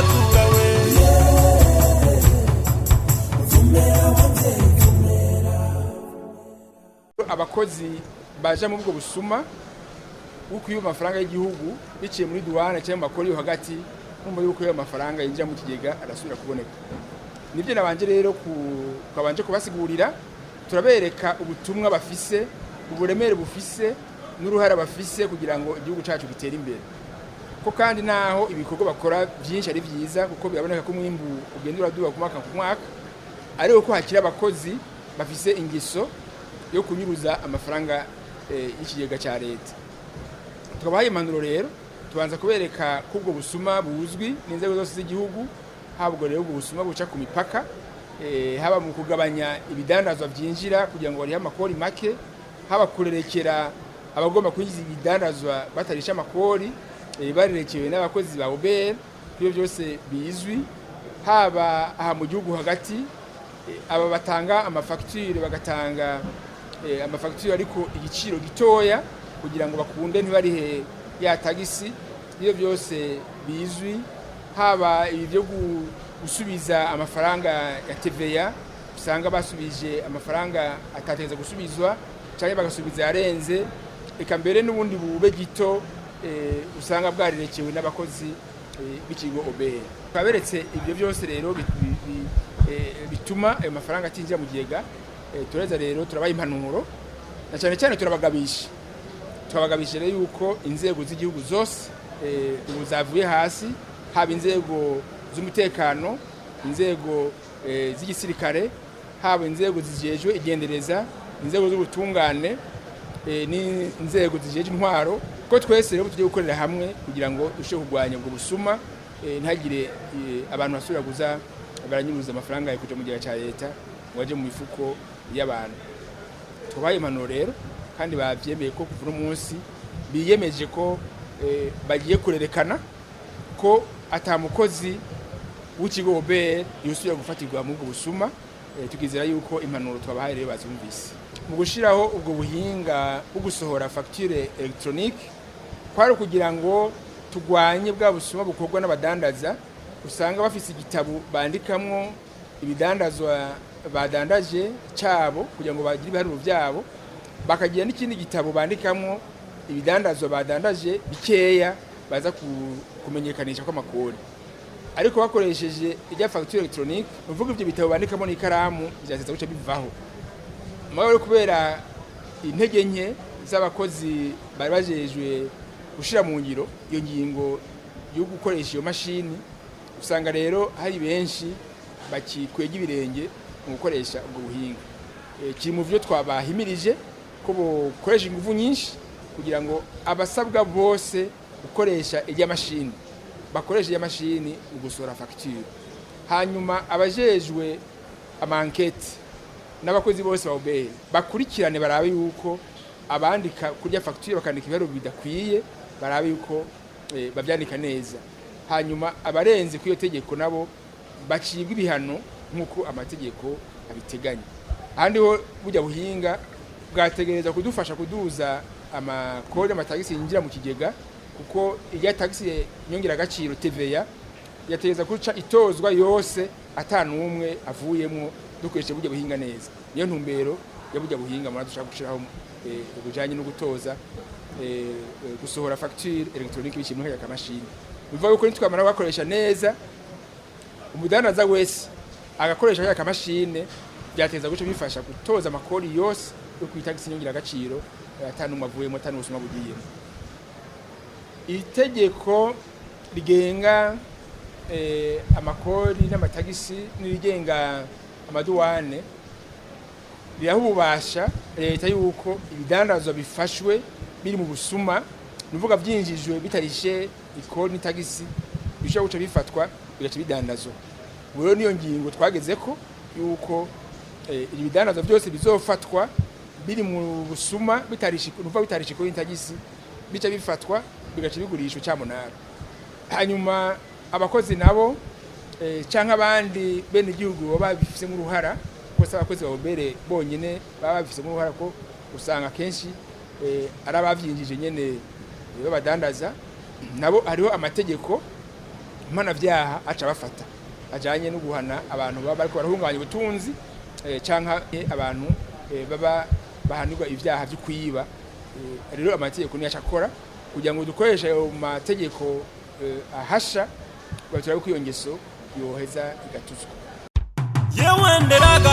Nderagakura we abakozi baje mu bwo busuma uko iyo amafaranga y'igihugu biciye muri douane cyangwa makori yo hagati muri uko iyo amafaranga yinjira mu kigega arasubira kuboneka. Nibyo nabanje rero kabanje kubasigurira, turabereka ubutumwa bafise, uburemere bufise n'uruhara bafise kugira ngo igihugu cyacu gitere imbere. Ko kandi naho ibikorwa bakora byinshi ari byiza kuko biraboneka ko umwimbu ugenda uraduga ku mwaka ku mwaka, ariko ko hakira abakozi bafise ingiso yo kunyuruza amafaranga y'ikigega cya leta. Tukabaha impanuro rero, tubanza kubereka ko ubwo busuma buzwi n'inzego zose z'igihugu, habwo rero ubwo busuma buca ku mipaka, haba mu kugabanya ibidandazwa byinjira kugira ngo barihe amakori make, haba kurerekera abagomba kwinjiza ibidandazwa batarisha amakori, barerekewe n'abakozi ba OBR, ibyo byose bizwi, haba aha mu gihugu hagati, aba batanga amafacture bagatanga amafacture ariko igiciro gitoya kugira ngo bakunde ntibarihe ya tagisi, iyo byose bizwi, haba ibyo gusubiza amafaranga ya TVA, usanga basubije amafaranga atategeza gusubizwa cyangwa bagasubiza yarenze, eka mbere n'ubundi bube gito usanga bwarirekewe n'abakozi b'ikigo OBR. Twaberetse ibyo byose rero bituma ayo mafaranga atinjira mu kigega. Tureza rero turabaye impanuro na cyane cyane turabagabisha rero yuko inzego z'igihugu zose ubu zavuye hasi, haba inzego z'umutekano, inzego z'igisirikare, haba inzego zijejwe igendereza, inzego z'ubutungane n'inzego zijejwe intwaro, ko twese rero tugiye gukorera hamwe kugira ngo dushobore kurwanya ubwo busuma, ntagire abantu basubira kuza baranyuruza amafaranga kuja mu gihe cya leta waje mu mifuko y'abantu. Tubaye impanuro rero kandi bavyemeye ko kuva umunsi biyemeje ko bagiye kurerekana ko atamukozi w'ikigo OBR yusubira gufatirwa mu ubwo busuma. Tugizera yuko impanuro twabahaye rero bazumvise. Mu gushiraho ubwo buhinga bwo gusohora facture electronique kwari kugira ngo tugwanye bwa busuma bukorwa n'abadandaza, usanga bafise igitabo bandikamwo ibidandazwa badandaje cyabo kugira ngo bagire ibiharuro byabo, bakagira n'ikindi gitabo bandikamwo ibidandazwa badandaje bikeya baza kumenyekanisha ko amakori. Ariko bakoresheje ijya facture electronique, uvuga ibyo bitabo bandikamo n'ikaramu byazeza guca bivaho. Mwawe kubera intege nke z'abakozi bari bajejwe gushira mu ngiro iyo ngingo yo gukoresha iyo mashini, usanga rero hari benshi bakikwega ibirenge mu gukoresha ubwo buhinga. Kiri mu byo twabahimirije ko bokoresha ingufu nyinshi kugira ngo abasabwa bose gukoresha ijya mashini bakoresha ijya mashini mu gusora facture. Hanyuma abajejwe amankete n'abakozi bose ba OBR bakurikirane barabe yuko abandika kurya facture bakandika ibiharuro bidakwiye, barabe yuko babyandika neza. Hanyuma abarenze ku iyo tegeko nabo bacibwa ibihano nk'uko amategeko abiteganya. Ahandi ho bujya buhinga bwategereza kudufasha kuduza amakori amatagisi yinjira mu kigega, kuko ijya tagisi nyongera agaciro TVA yategeza kuca itozwa yose atanumwe avuyemo dukoresheje bujya buhinga neza. Niyo ntumbero ya bujya buhinga muri dushaka gushiraho ubujanye no gutoza gusohora facture electronique bishimwe ya kamashini. Bivuga yuko nitwamara bakoresha neza, umudandaza wese agakoresha ya kamashine byateza guca bifasha gutoza amakori yose yo kwitagisi nyongera agaciro atanumwe avuyemo atanusuma bugiyemo. Itegeko rigenga amakori n'amatagisi n'irigenga amaduwane birahubasha leta yuko ibidandazwa bifashwe biri mu busuma, nuvuga byinjijwe bitarishe ikori n'itagisi, bishobora guca bifatwa bigaca bidandazwa. Buro niyo ngingo twageze ko yuko ibidandazwa byose bizofatwa biri mu busuma bitarishe, nuvuga bitarishe ikori n'itagisi, bica bifatwa bigaca bigurishwa cyamunara. Hanyuma abakozi nabo canka abandi bene igihugu baba bifise mu ruhara, ko abakozi ba OBR bonyene baba bifise mu ruhara, ko usanga kenshi arabavyinjije nyene babadandaza. Nabo hariho amategeko mpanavyaha aca bafata ajanye no guhana abantu baba bariko barahungabanya ubutunzi canka abantu baba bahanirwa ivyaha byo kwiba. Rero amategeko ni yacakora kugira ngo dukoreshe ayo mategeko ahasha baturabe kwiyongeso yoheza igatuzwa. Yewe Nderagakura